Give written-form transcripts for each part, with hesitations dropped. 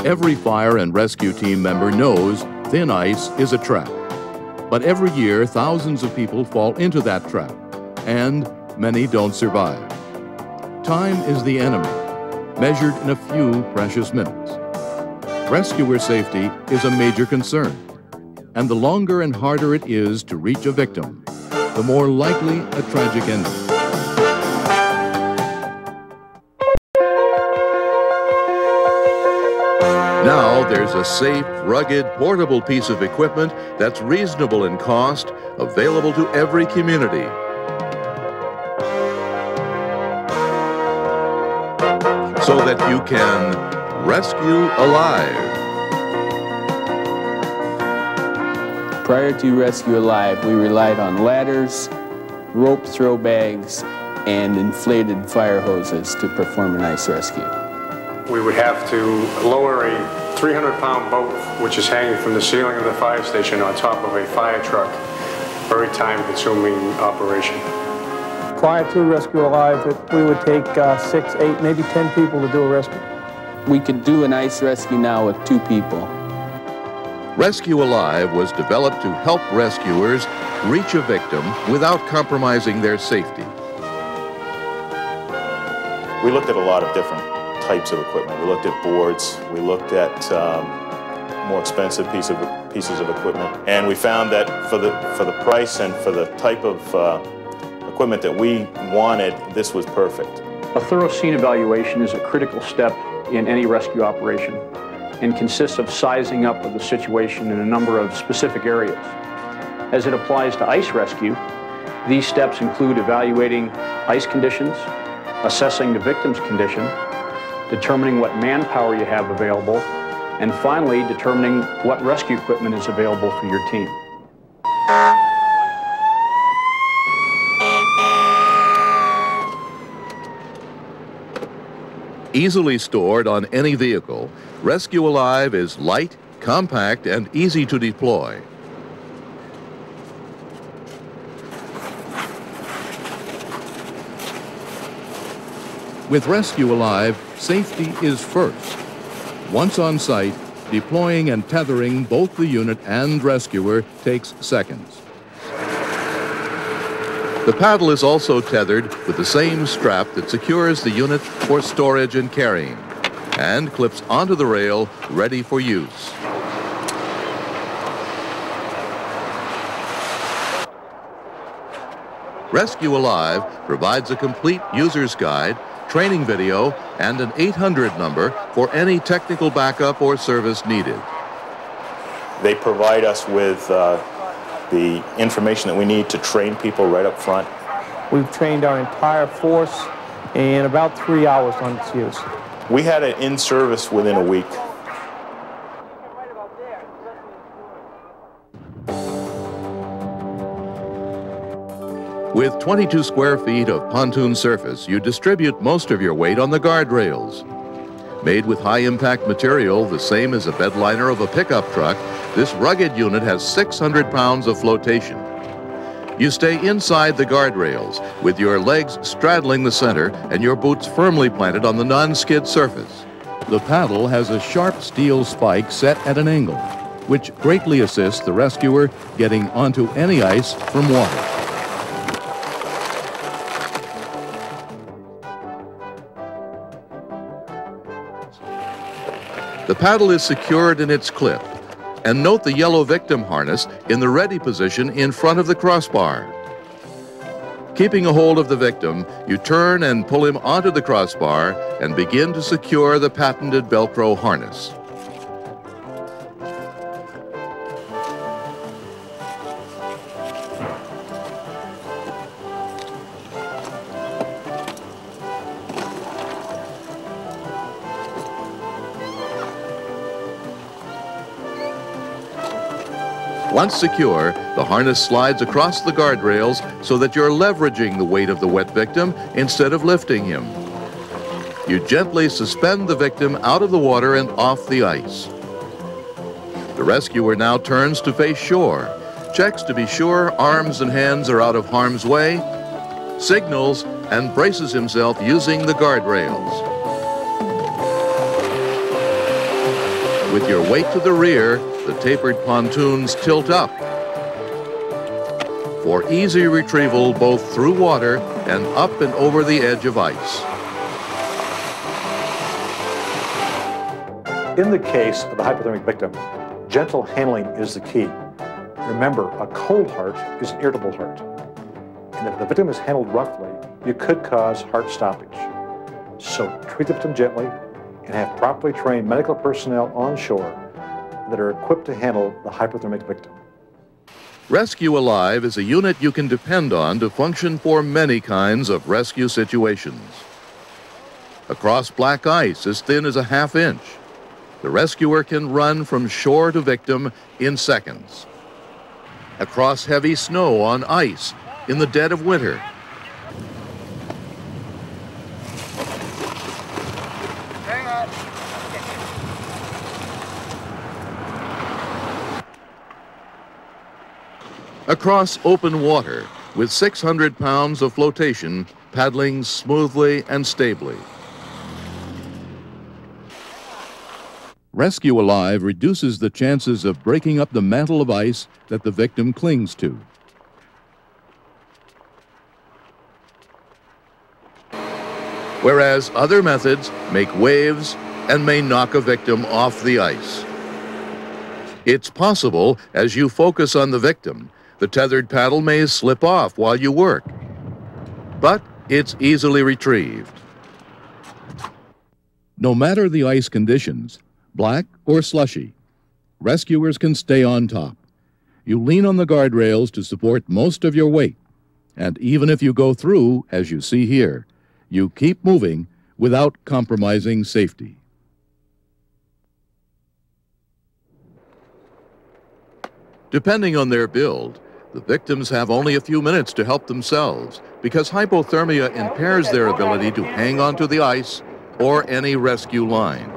Every fire and rescue team member knows thin ice is a trap. But every year, thousands of people fall into that trap, and many don't survive. Time is the enemy, measured in a few precious minutes. Rescuer safety is a major concern, and the longer and harder it is to reach a victim, the more likely a tragic ending. Now there's a safe, rugged, portable piece of equipment that's reasonable in cost, available to every community. So that you can rescue alive. Prior to Rescue Alive, we relied on ladders, rope throw bags, and inflated fire hoses to perform an ice rescue. We would have to lower a 300-pound boat, which is hanging from the ceiling of the fire station on top of a fire truck. Very time-consuming operation. Prior to Rescue Alive, we would take 6, 8, maybe 10 people to do a rescue. We could do an ice rescue now with 2 people. Rescue Alive was developed to help rescuers reach a victim without compromising their safety. We looked at a lot of different types of equipment. We looked at boards, we looked at more expensive pieces of equipment, and we found that for the price and for the type of equipment that we wanted, this was perfect. A thorough scene evaluation is a critical step in any rescue operation and consists of sizing up of the situation in a number of specific areas. As it applies to ice rescue, these steps include evaluating ice conditions, assessing the victim's condition, determining what manpower you have available, and finally determining what rescue equipment is available for your team. Easily stored on any vehicle, Rescue Alive is light, compact, and easy to deploy. With Rescue Alive, safety is first. Once on site, deploying and tethering both the unit and rescuer takes seconds. The paddle is also tethered with the same strap that secures the unit for storage and carrying, and clips onto the rail, ready for use. Rescue Alive provides a complete user's guide, training video, and an 800 number for any technical backup or service needed. They provide us with the information that we need to train people right up front. We've trained our entire force in about 3 hours on its use. We had it in service within a week. With 22 square feet of pontoon surface, you distribute most of your weight on the guardrails. Made with high-impact material, the same as a bed liner of a pickup truck, this rugged unit has 600 pounds of flotation. You stay inside the guardrails, with your legs straddling the center and your boots firmly planted on the non-skid surface. The paddle has a sharp steel spike set at an angle, which greatly assists the rescuer getting onto any ice from water. The paddle is secured in its clip, and note the yellow victim harness in the ready position in front of the crossbar. Keeping a hold of the victim, you turn and pull him onto the crossbar and begin to secure the patented Velcro harness. Once secure, the harness slides across the guardrails so that you're leveraging the weight of the wet victim instead of lifting him. You gently suspend the victim out of the water and off the ice. The rescuer now turns to face shore, checks to be sure arms and hands are out of harm's way, signals, and braces himself using the guardrails. With your weight to the rear, the tapered pontoons tilt up for easy retrieval both through water and up and over the edge of ice. In the case of the hypothermic victim, gentle handling is the key. Remember, a cold heart is an irritable heart. And if the victim is handled roughly, you could cause heart stoppage. So treat the victim gently and have properly trained medical personnel on shore that are equipped to handle the hypothermic victim. Rescue Alive is a unit you can depend on to function for many kinds of rescue situations. Across black ice as thin as a ½ inch, the rescuer can run from shore to victim in seconds. Across heavy snow on ice in the dead of winter, across open water with 600 pounds of flotation paddling smoothly and stably. Rescue Alive reduces the chances of breaking up the mantle of ice that the victim clings to. Whereas other methods make waves and may knock a victim off the ice. It's possible, as you focus on the victim, the tethered paddle may slip off while you work, but it's easily retrieved. No matter the ice conditions, black or slushy, rescuers can stay on top. You lean on the guardrails to support most of your weight, and even if you go through, as you see here, you keep moving without compromising safety. Depending on their build, the victims have only a few minutes to help themselves because hypothermia impairs their ability to hang onto the ice or any rescue line.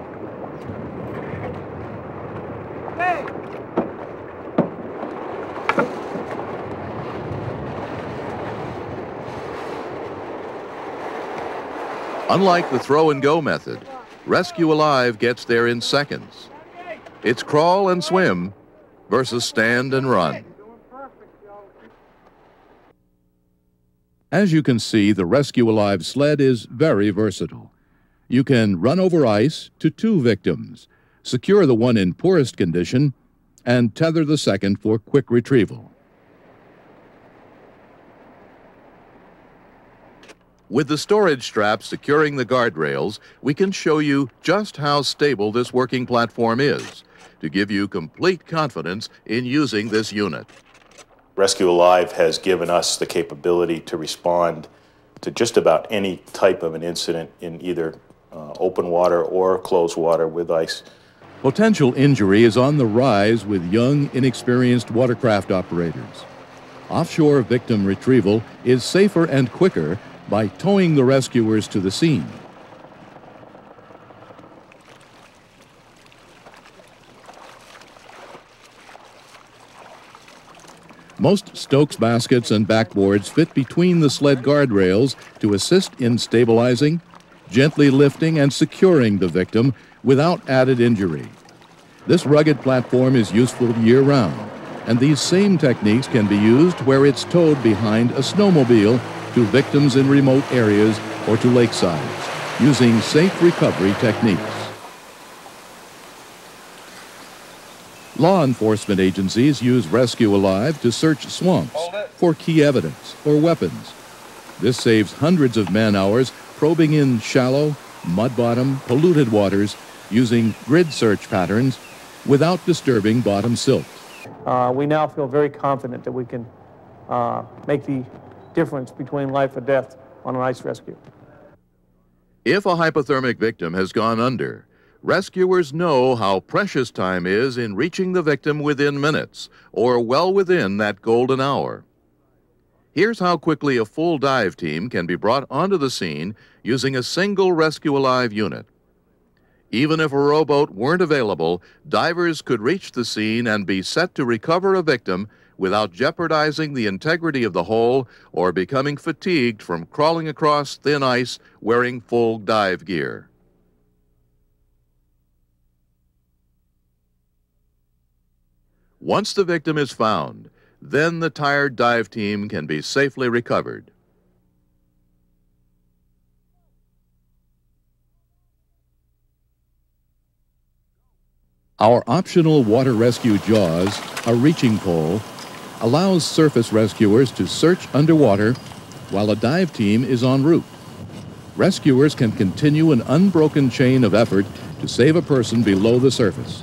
Unlike the throw-and-go method, Rescue Alive gets there in seconds. It's crawl and swim versus stand and run. As you can see, the Rescue Alive sled is very versatile. You can run over ice to 2 victims, secure the one in poorest condition, and tether the second for quick retrieval. With the storage straps securing the guardrails, we can show you just how stable this working platform is to give you complete confidence in using this unit. Rescue Alive has given us the capability to respond to just about any type of an incident in either open water or closed water with ice. Potential injury is on the rise with young, inexperienced watercraft operators. Offshore victim retrieval is safer and quicker by towing the rescuers to the scene. Most Stokes baskets and backboards fit between the sled guardrails to assist in stabilizing, gently lifting, and securing the victim without added injury. This rugged platform is useful year-round, and these same techniques can be used where it's towed behind a snowmobile to victims in remote areas or to lakesides, using safe recovery techniques. Law enforcement agencies use Rescue Alive to search swamps for key evidence or weapons. This saves hundreds of man-hours probing in shallow, mud-bottom, polluted waters using grid search patterns without disturbing bottom silt. We now feel very confident that we can make the difference between life or death on an ice rescue. If a hypothermic victim has gone under, rescuers know how precious time is in reaching the victim within minutes or well within that golden hour. Here's how quickly a full dive team can be brought onto the scene using a single Rescue Alive unit. Even if a rowboat weren't available, divers could reach the scene and be set to recover a victim without jeopardizing the integrity of the hole or becoming fatigued from crawling across thin ice wearing full dive gear. Once the victim is found, then the tired dive team can be safely recovered. Our optional water rescue JAWS, a reaching pole, allows surface rescuers to search underwater while a dive team is en route. Rescuers can continue an unbroken chain of effort to save a person below the surface.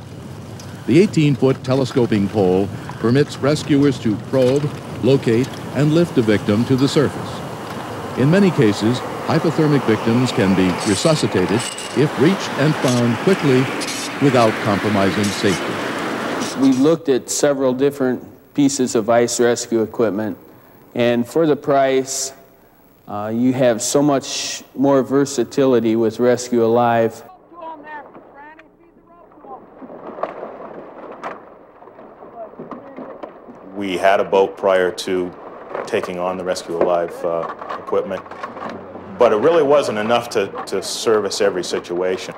The 18-foot telescoping pole permits rescuers to probe, locate, and lift a victim to the surface. In many cases, hypothermic victims can be resuscitated if reached and found quickly without compromising safety. We looked at several different pieces of ice rescue equipment, and for the price, you have so much more versatility with Rescue Alive. We had a boat prior to taking on the Rescue Alive equipment, but it really wasn't enough to service every situation.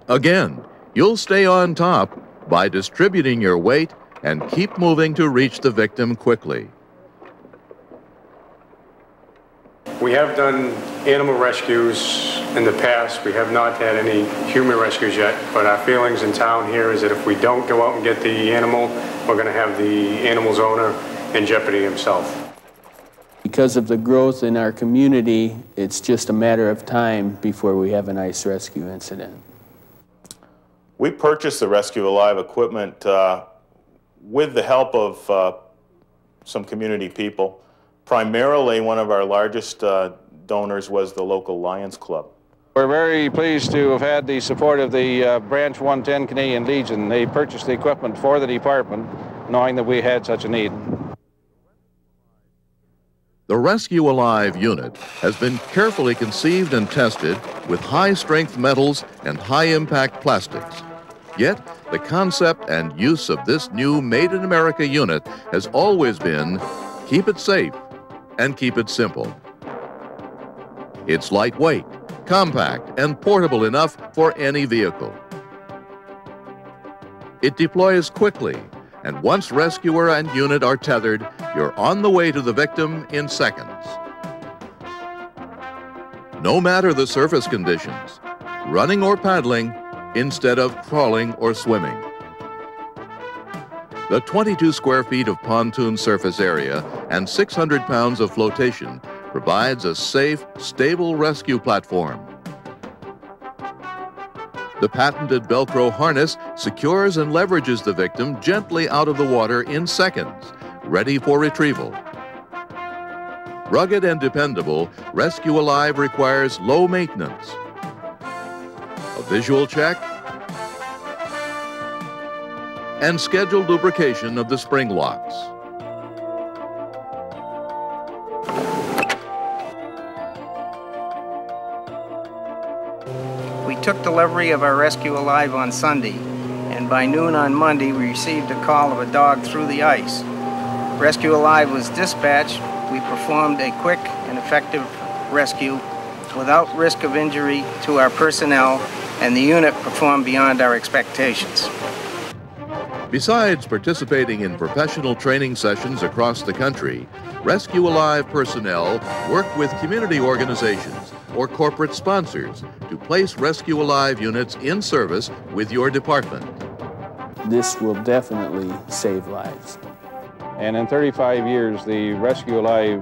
Again, you'll stay on top by distributing your weight and keep moving to reach the victim quickly. We have done animal rescues in the past. We have not had any human rescues yet, but our feelings in town here is that if we don't go out and get the animal, we're going to have the animal's owner in jeopardy himself. Because of the growth in our community, it's just a matter of time before we have an ice rescue incident. We purchased the Rescue Alive equipment with the help of some community people. Primarily, one of our largest donors was the local Lions Club. We're very pleased to have had the support of the Branch 110 Canadian Legion. They purchased the equipment for the department, knowing that we had such a need. The Rescue Alive unit has been carefully conceived and tested with high-strength metals and high-impact plastics. Yet, the concept and use of this new made-in-America unit has always been keep it safe and keep it simple. It's lightweight, compact, and portable enough for any vehicle. It deploys quickly, and once rescuer and unit are tethered, you're on the way to the victim in seconds. No matter the surface conditions, running or paddling instead of crawling or swimming. The 22 square feet of pontoon surface area and 600 pounds of flotation provides a safe, stable rescue platform. The patented Velcro harness secures and leverages the victim gently out of the water in seconds, ready for retrieval. Rugged and dependable, Rescue Alive requires low maintenance. A visual check and scheduled lubrication of the spring locks. We took delivery of our Rescue Alive on Sunday, and by noon on Monday we received a call of a dog through the ice. Rescue Alive was dispatched. We performed a quick and effective rescue without risk of injury to our personnel, and the unit performed beyond our expectations. Besides participating in professional training sessions across the country, Rescue Alive personnel work with community organizations or corporate sponsors to place Rescue Alive units in service with your department. This will definitely save lives. And in 35 years, the Rescue Alive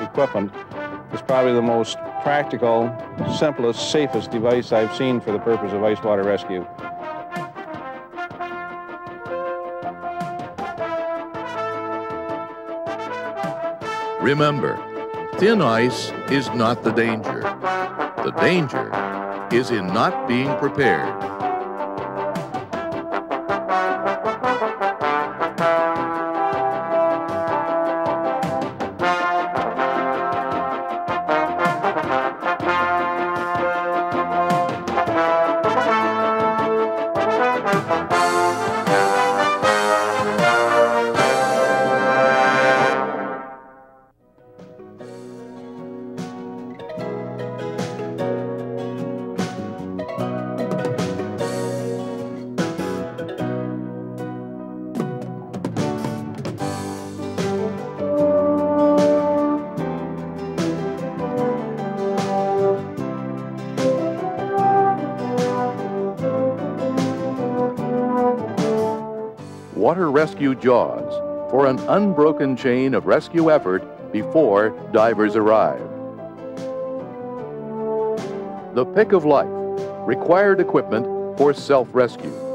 equipment is probably the most practical, simplest, safest device I've seen for the purpose of ice water rescue. Remember, thin ice is not the danger. The danger is in not being prepared. water rescue jaws for an unbroken chain of rescue effort before divers arrive. The pick of life, required equipment for self-rescue.